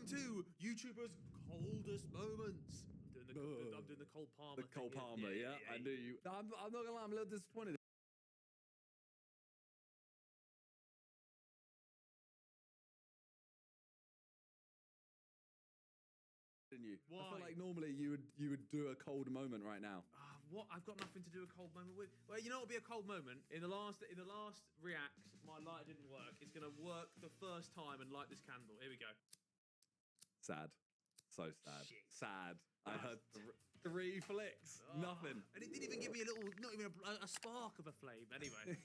welcome to YouTubers' coldest moments. I'm doing the Cole Palmer. The Cole Palmer, yeah. I knew you. No, I'm not gonna lie, I'm a little disappointed. You. Why? I feel like normally you would do a cold moment right now. What? I've got nothing to do a cold moment with. Well, you know what would be a cold moment? In the last react, my lighter didn't work. It's gonna work the first time and light this candle. Here we go. Sad. So sad. Shit. Sad. I heard three flicks. Nothing. And it didn't even give me not even a spark of a flame. Anyway,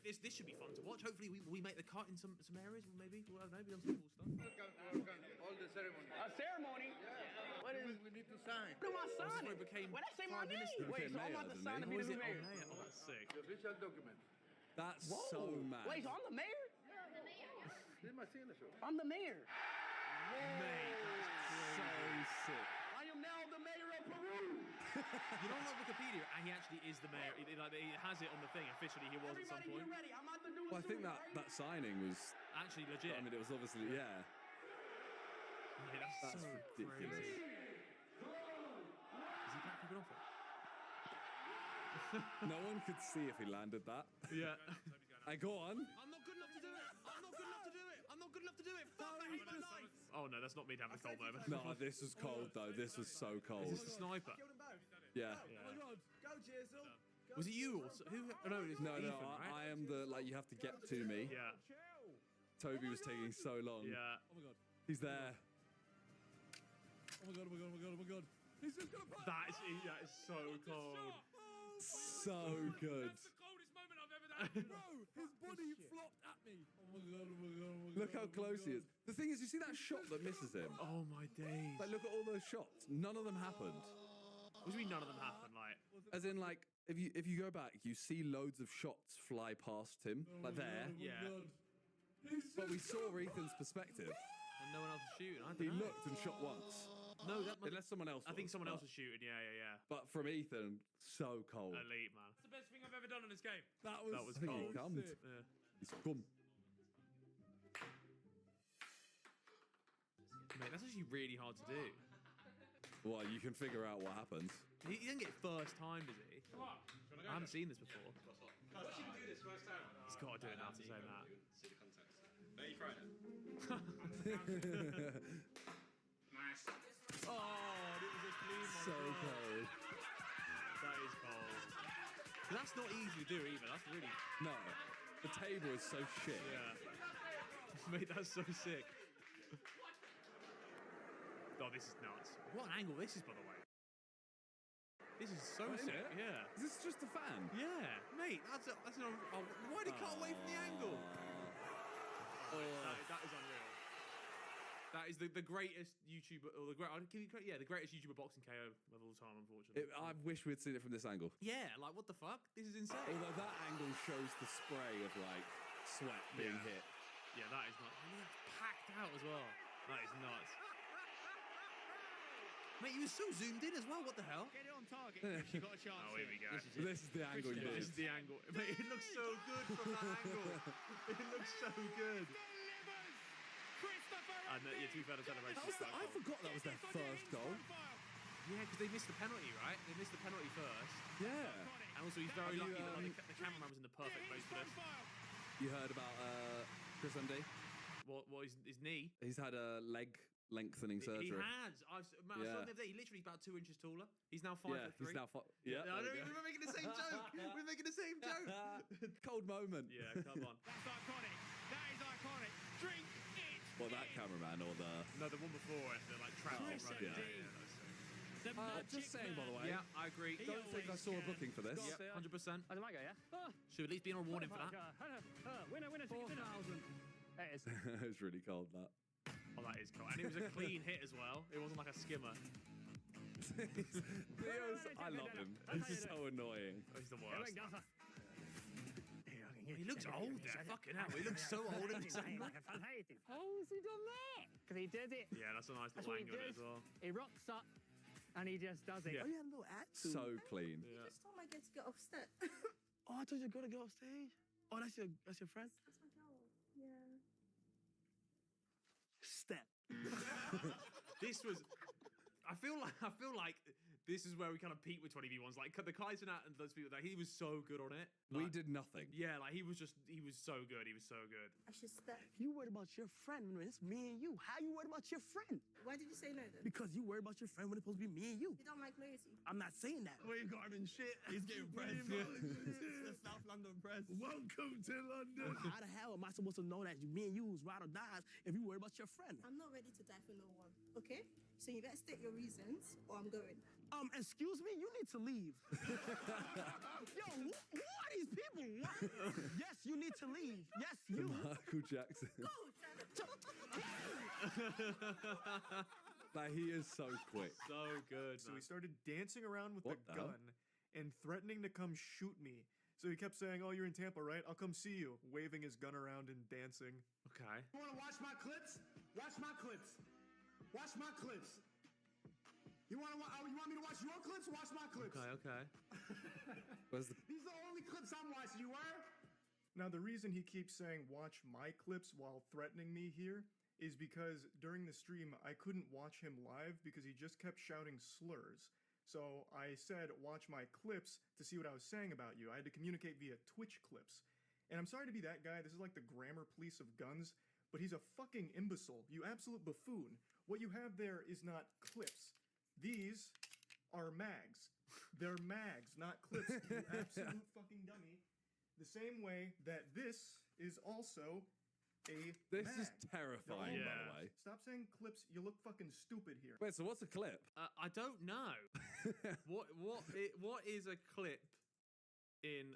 this should be fun to watch. Hopefully we make the cut in some areas. Maybe we'll on some cool stuff. Welcome. All the ceremony. A ceremony? Yeah. What is? We need to sign. What am I signing? Became Well, that say my 5 minutes name. ago. Wait, so I'm about to sign to be the mayor. Oh, that's sick. The official document. That's so mad. Wait, so I'm the mayor? This is my signature. I'm the mayor. Mate, so sick. I am now the mayor of Peru. you know, on Wikipedia, and he actually is the mayor. He has it on the thing. Officially, he was at some Everybody point. get ready. I'm about to do Well, I think that signing was Actually, legit. I mean, it was obviously Yeah, that's so ridiculous. crazy. Is he back keeping off it? No one could see if he landed that. Yeah. Hey, go on. I'm not good enough to do it. I'm not good enough to do it. I'm not good enough to do it. Fuck that. Oh no, that's not me having a cold moment. No, this was cold though. This was so cold. Is this the sniper? Yeah. Yeah. God. Go, Chisel. Was it you or who? Oh, no, it's No, Ethan, no, right? I am the you have to get to me. Yeah. Toby was taking so long. Yeah. Oh my God. He's there. Oh my God. Oh my God. Oh my God. Oh my God. He's just gonna put. That is so cold. So good. That's the coldest moment I've ever done. Bro, his body flopped at me. Oh my God. Oh my God. Oh my God. Look how close he is. The thing is, you see that shot that misses him? Oh my days. Like, look at all those shots. None of them happened. What do you mean none of them happened? Like, As in, like, if you go back, you see loads of shots fly past him, like there. yeah. But we saw Ethan's perspective. And no one else was shooting. I don't He know. looked and shot once. No, that must, Unless someone else. I think was, someone but- else was shooting. Yeah. But from Ethan, so cold. Elite, man. That's the best thing I've ever done in this game. That was I think he cold. cummed. Yeah. He's come. Mate, that's actually really hard to do. Well, you can figure out what happens. He didn't get it first time, does he? I haven't seen this before. Watch him do this first time. He's got to do it now to say that. See the context. Are you crying? Nice. Oh, it was a clean one. So cold. That is cold. That's not easy to do either. That's really... No, the table is so shit. Yeah. Mate, that's so sick. Oh, this is nuts. What an angle this is, by the way. This is so Isn't sick. it? Yeah. Is this just a fan? Yeah. Mate, that's an... why did he cut away from the angle? That is unreal. That is the greatest YouTuber, or the greatest YouTuber boxing KO of all time, unfortunately. I wish we'd seen it from this angle. Yeah, like what the fuck? This is insane. Although that angle shows the spray of like sweat being hit. Yeah, that is nuts. And it's packed out as well. That is nuts. Mate, he was so zoomed in as well. What the hell? Get it on target if you got a chance. Oh, here we go. This is the angle you This is need. the angle. Mate, it looks so good from that angle. It looks so good. And yeah, to be fair, the celebration was quite I cool. forgot that was their first goal. Yeah, because they missed the penalty, right? They missed the penalty first. Yeah. And also, he's very Have you, lucky that the cameraman was in the perfect place for this. You heard about Chris MD? What his knee? He's had a leg lengthening He surgery. has. I saw him the other day. He's literally about 2 inches taller. He's now 5'3". Yeah, he's now yeah. No, there we go. we're making the same joke. We're making the same joke. Cold moment. Yeah, come on. That's iconic. That is iconic. Drink it. Well, that cameraman or the... No, the one before it, the like trap Chris running. MD. That's sick. The magic just saying, by the way. Yeah, I agree. Don't think I saw a booking for this. Yeah, 100%. I might go, yeah? Should at least be on a warning for that. Winner, 4,000. It is. It was really cold, that. Oh, that is cool. And it was a clean hit as well. It wasn't like a skimmer. Theo's, I love him. He's so annoying. Oh, he's the worst. He He looks old there. Fucking hell. He looks so old in this angle. How has he done that? Because he did it. Yeah, that's a nice That's little what he angle of it did. as well. He rocks up and he just does it. Yeah. Oh, yeah, a little act. So clean. Yeah. Just told my kid to get off step. Oh, I thought you were going to go off stage. Oh, that's your friend? That's my girl. Yeah. Step. This was. I feel like this is where we kind of peak with 20v1s. Like the Kaizenat and those people, like, he was so good on it. We Like, did nothing. Yeah, like he was so good. He was so good. I should step. You worried about your friend when it's me and you. How you worried about your friend? Why did you say no then? Because you worried about your friend when it's supposed to be me and you. You don't like loyalty. I'm not saying that. We're garden shit. He's getting pressed. The South London press. Welcome to London. How the hell am I supposed to know that me and you is ride or dies if you worry about your friend? I'm not ready to die for no one. Okay? So you better state your reasons, or I'm going. Excuse me, you need to leave. Yo, who are these people? What? Yes, you need to leave. Yes, you. Michael Jackson. Like, he is so quick. So good. So he man. started dancing around with What the the hell? gun and threatening to come shoot me. So he kept saying, "Oh, you're in Tampa, right? I'll come see you," waving his gun around and dancing. Okay. You want to watch my clips? Watch my clips. Watch my clips. You want me to watch your clips? Watch my clips. Okay. Where's the... These are the only clips I'm watching. You were? Now, the reason he keeps saying watch my clips while threatening me here is because during the stream, I couldn't watch him live because he just kept shouting slurs. So I said, watch my clips to see what I was saying about you. I had to communicate via Twitch clips. And I'm sorry to be that guy. This is like the grammar police of guns, but he's a fucking imbecile. You absolute buffoon. What you have there is not clips. These are mags. They're mags, not clips, you absolute fucking dummy. The same way that this is also a This mag. is terrifying, Yeah. by the way. Stop saying clips. You look fucking stupid here. Wait, so what's a clip? I don't know. What is a clip in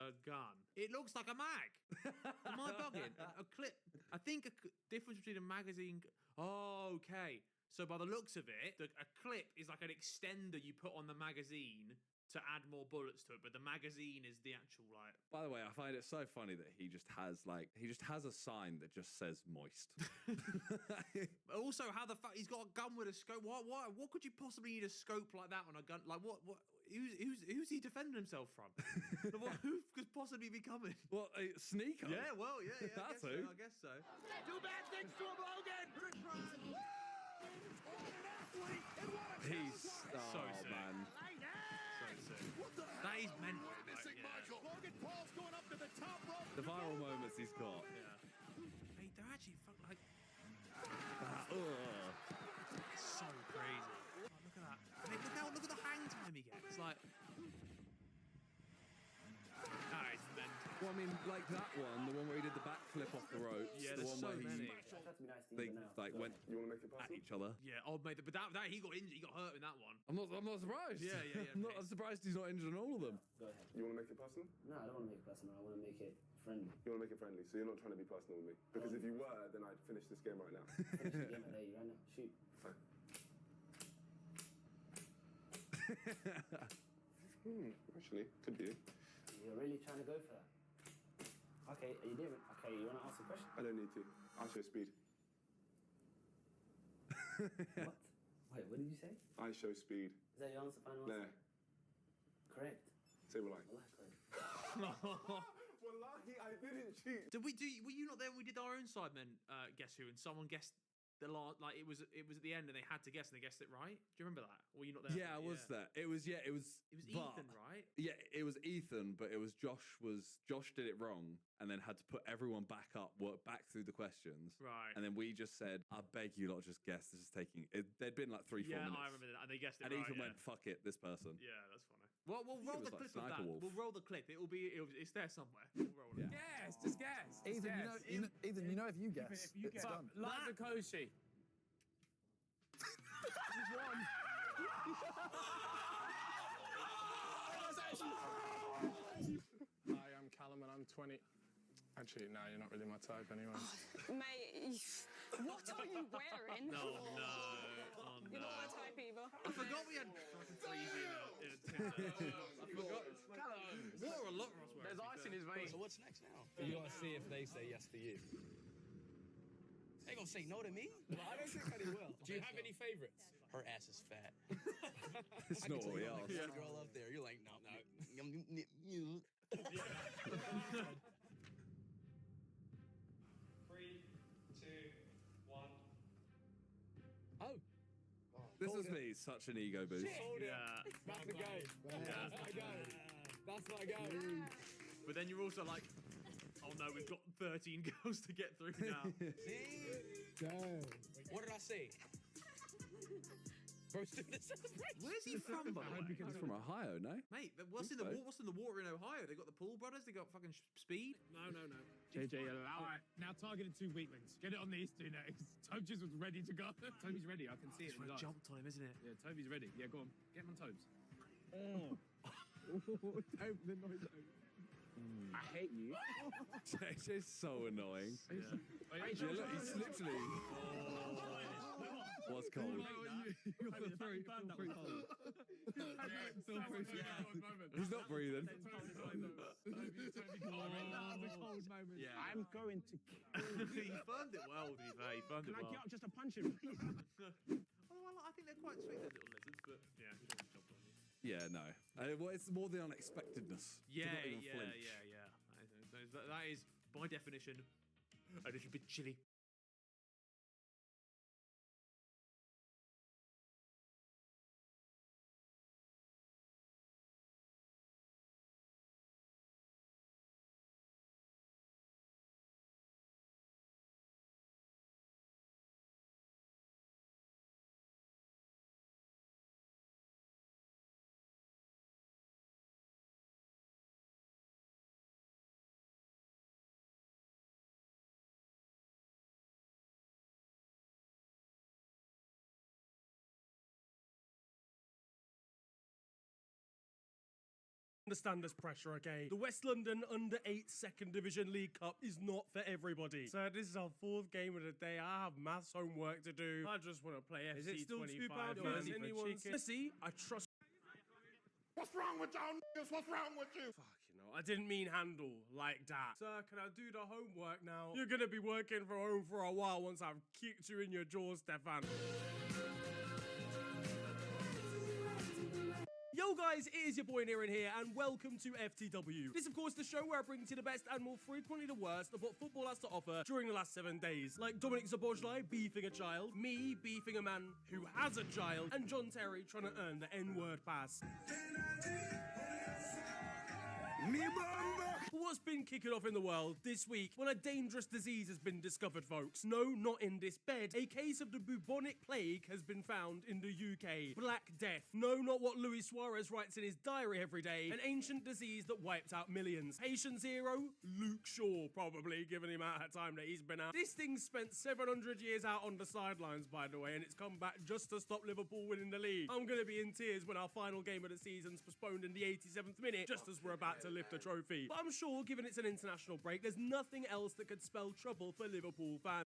a gun? It looks like a mag. Am I bugging? A clip. I think difference between a magazine. Oh, okay. So by the looks of it, a clip is like an extender you put on the magazine to add more bullets to it, but the magazine is the actual like. By the way, I find it so funny that he just has a sign that just says moist. Also, how the fuck he's got a gun with a scope? What could you possibly need a scope like that on a gun? Like what? Who's he defending himself from? Who could possibly be coming? Well, Sneaker. Yeah, well, yeah, That's I who. guess so. Do bad things to him, Logan. He's So sick. man. So sick. That is mental. Like, yeah. Logan Paul's going up to the top rope. The viral moments he's got. Hey, they're actually like Ugh. so crazy. Oh, look at that. Hey, look at the hang time he gets. Like, it's mental. Well, I mean, like that one, the one where he did the backflip off the ropes. Yeah, the there's one so where many. they like went You want to make it at personal? each other. Yeah, oh mate, but that he got injured. He got hurt in that one. I'm not surprised. Yeah. I'm surprised he's not injured in all of them. Go ahead. You want to make it personal? No, I don't want to make it personal. I want to make it friendly. You want to make it friendly, so you're not trying to be personal with me. Because if you were, then I'd finish this game right now. Finish the game. I dare you right now. Shoot. Fine. Actually, could be. You're really trying to go for that. Okay, are you doing it? Okay, you want to ask a question? I don't need to. I'll show speed. What? Wait, what did you say? I show speed. Is that your answer, final Nah. answer? Correct. Say what like. Well, that's correct. Wallahi, I didn't cheat. Were you not there when we did our own side men guess who, and someone guessed the last, like it was at the end and they had to guess and they guessed it right? Do you remember that? Were you not there? Yeah, I was there. It was It was but- Ethan, right? Yeah, it was Ethan, but it was Josh did it wrong and then had to put everyone back up, work back through the questions. Right. And then we just said, I beg you lot, just guess. This is taking it. There'd been like 3-4 Yeah, minutes. I remember that. And they guessed it And right. Ethan yeah. went, fuck it, this person. Yeah, that's funny. Well, we'll think roll it the was like clip of that. Sniper Wolf. We'll roll the clip. It's there somewhere. We'll roll it. Yeah. Guess, just guess. Ethan, you know if you guess, If you it's get done. like the Koshi. Hi, I'm Callum and I'm 20. Actually, no, you're not really my type anyway. Mate, what are you wearing? No, no. Oh, You're no. not my type either. I forgot we had fucking sleazy in a Tinder. I forgot. What are a lot of us wearing? There's ice in his veins. So what's next now? You gotta see if they say yes to you. They gonna say no to me? Well, I don't think that he will. Do you have any favorites? Her ass is fat. It's not what we asked. Like, girl up there. You're like, no. 3, 2, 1. Oh. This is me, such an ego boost. Yeah. That's the go. That's my go. That's my go. But then you're also like, oh no, we've got 13 girls to get through now. See? Damn. What did I say? Bro's doing the celebration. Where's he from, by the way? He's from Ohio, no? Mate, what's in the water in Ohio? They got the Paul brothers. They got fucking speed. No. JJ, allow it. Now targeted 2 weak links. Get it on these 2 next. Tobes was ready to go. Toby's ready. I can see it. It's jumped on him, isn't it? Yeah, Toby's ready. Yeah, go on. Get him on Tobes. Oh. Tobes annoyed Tobes. I hate you. JJ's so annoying. Yeah. Yeah, look, he's literally... What's cold? He's not breathing. Yeah. I'm going to kill He firmed it well, to be fair. He firmed it Can I well. get up just to punch him? Well, I think they're quite sweet, those little lizards, but yeah, he doesn't jump on you. Yeah, no. Well, it's more the unexpectedness. to Yeah. not even flinch. That is, by definition, a little bit chilly. Understand this pressure, okay? The West London Under-8 Second Division League Cup is not for everybody. So this is our 4th game of the day. I have maths homework to do. I just want to play FC 25. Is it still £2 Messi, I trust... What's wrong with y'all niggas? What's wrong with you? Fuck, I didn't mean handle like that. Sir, can I do the homework now? You're gonna be working from home for a while once I've kicked you in your jaws, Stefan. Yo guys, it is your boy Niran here, and welcome to FTW. This, of course, the show where I bring to you the best and more frequently the worst of what football has to offer during the last 7 days. Like Dominic Szoboszlai beefing a child, me beefing a man who has a child, and John Terry trying to earn the N-word pass. What's been kicking off in the world this week? Well, a dangerous disease has been discovered, folks. No, not in this bed. A case of the bubonic plague has been found in the UK. Black Death. No, not what Luis Suarez writes in his diary every day. An ancient disease that wiped out millions. Patient zero? Luke Shaw, probably, given the amount of time that he's been out. This thing spent 700 years out on the sidelines, by the way, and it's come back just to stop Liverpool winning the league. I'm going to be in tears when our final game of the season's postponed in the 87th minute, just as we're about to lift the trophy. But I'm sure, given it's an international break, there's nothing else that could spell trouble for Liverpool fans.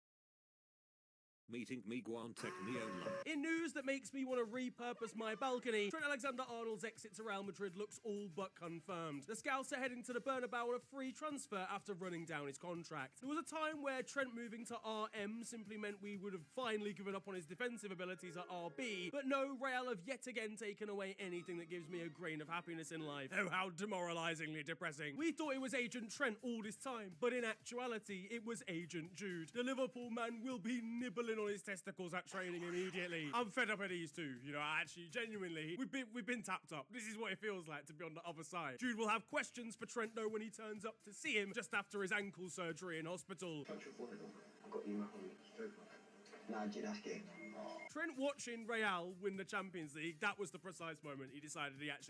Meeting Miguel Technion. In news that makes me want to repurpose my balcony, Trent Alexander-Arnold's exit to Real Madrid looks all but confirmed. The Scouts are heading to the Bernabeu on a free transfer after running down his contract. There was a time where Trent moving to RM simply meant we would have finally given up on his defensive abilities at RB, but no, Real have yet again taken away anything that gives me a grain of happiness in life. Oh, how demoralizingly depressing. We thought it was Agent Trent all this time, but in actuality, it was Agent Jude. The Liverpool man will be nibbling on his testicles at training immediately. I'm fed up of these two. Actually, genuinely, we've been tapped up. This is what it feels like to be on the other side. Jude will have questions for Trent though when he turns up to see him just after his ankle surgery in hospital. Trent watching Real win the Champions League, that was the precise moment he decided he actually